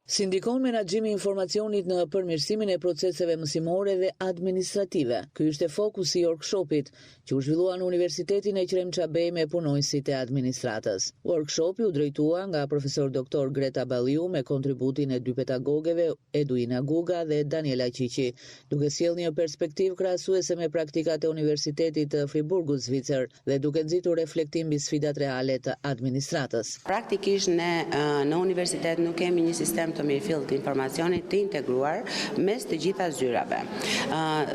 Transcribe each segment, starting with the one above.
Si ndikon menaxhimi i informacionit në përmirësimin e proceseve mësimore dhe administrative. Ky ishte fokusi i workshopit, që u zhvillua në Universitetin e Qrem Çabej me punonjësit e administratës. Workshopi u drejtua nga profesor doktor Greta Balliu me kontributin e dy pedagogëve Eduina Guga dhe Daniela Qiqi, duke sjellë një perspektivë krahasuese me praktikat e Universitetit të Friburgut Zvicër dhe duke nxitur reflektim mbi sfidat reale të administratës. Praktikisht ne në universitet nuk kemi një sistem të mirëfillt të informacionit të integruar mes të gjitha zyrave.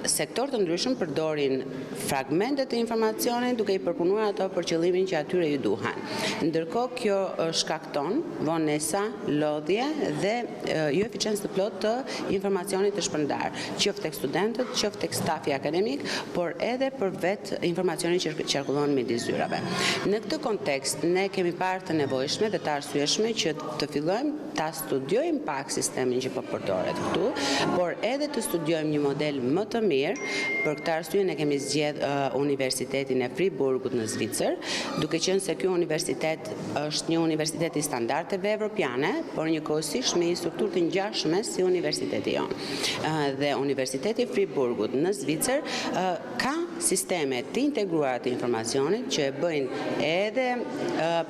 Sektor të ndryshëm përdorin fragmente të informacionit duke i përpunuar ato për qëllimin që atyre ju duhen. Ndërkohë kjo shkakton vonesa, lodhje dhe jo eficiencë të plotë të informacionit të shpërndar, qoftë tek studentët, qoftë tek stafi akademik, por edhe për vetë informacionin që qarkullon midis zyrave. Në këtë kontekst ne kemi parë të nevojshme dhe të arsyeshme që të fillojmë ta studiojmë pak sistemin që po përdoret këtu, por edhe të studiojmë një model më të mirë. Për këtë arsye ne kemi zgjedh Universitetin e Friburgut në Zvicër, duke qenë se ky universitet është një universitet i standardeve evropiane, por njëkohësisht me strukturë të ngjashme si universiteti jon. Dhe Universiteti i Friburgut në Zvicër ka sisteme të integruara të informacionit që e bëjnë edhe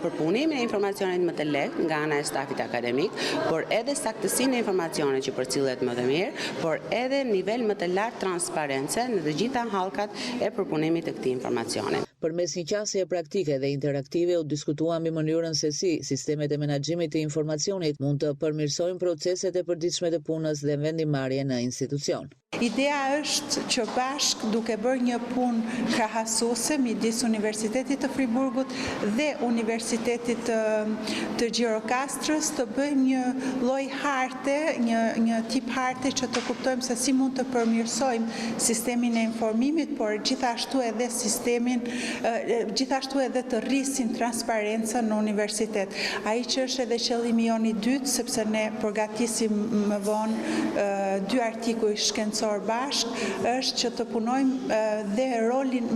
përpunimin e informacionit më të lehtë nga ana e stafit akademik, por edhe saktësinë e informacionit që përcillet më të mirë, por edhe nivel më të lartë transparence në të gjitha hallkat e përpunimit të këtij informacioni. Përmes një qasje praktike dhe interaktive u diskutua mbi mënyrën se si sistemet e menaxhimit të informacionit mund të përmirësojnë proceset e përditshme të punës dhe vendimarrje në institucion. Ideja është që bashk duke bërë një punë krahasuese midis Universitetit të Friburgut dhe Universitetit të Gjirokastrës të bëjmë një lloj harte, një tip harte që të kuptojmë se si mund të përmirësojmë sistemin e informimit, por gjithashtu edhe të rrisim transparencën në universitet. Ai që është edhe qëllimi jon i dytë, sepse ne përgatisim më vonë 2 artikuj shkencor bashk, është që të punojmë dhe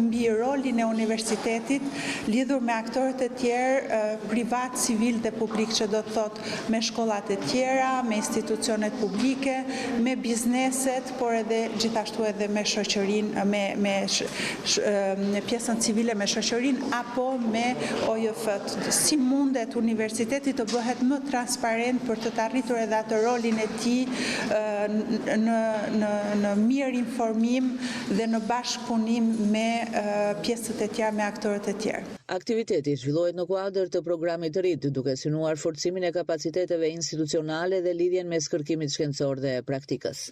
mbi rolin e universitetit lidhur me aktorët e tjerë privat, civil dhe publik, që do të thotë me shkollat e tjera, me institucionet publike, me bizneset, por edhe gjithashtu edhe me shoqërinë, me pjesën civile me shoqërinë apo me OJF-t. Si mundet universiteti të bëhet më transparent për të arritur edhe atë rolin e tij në mirë informim dhe në bashkëpunim me pjesët e tjera, me aktorët e tjerë. Aktiviteti zhvillohet në kuadër të programit të ri, duke synuar forcimin e kapaciteteve institucionale dhe lidhjen mes kërkimit shkencor dhe praktikës.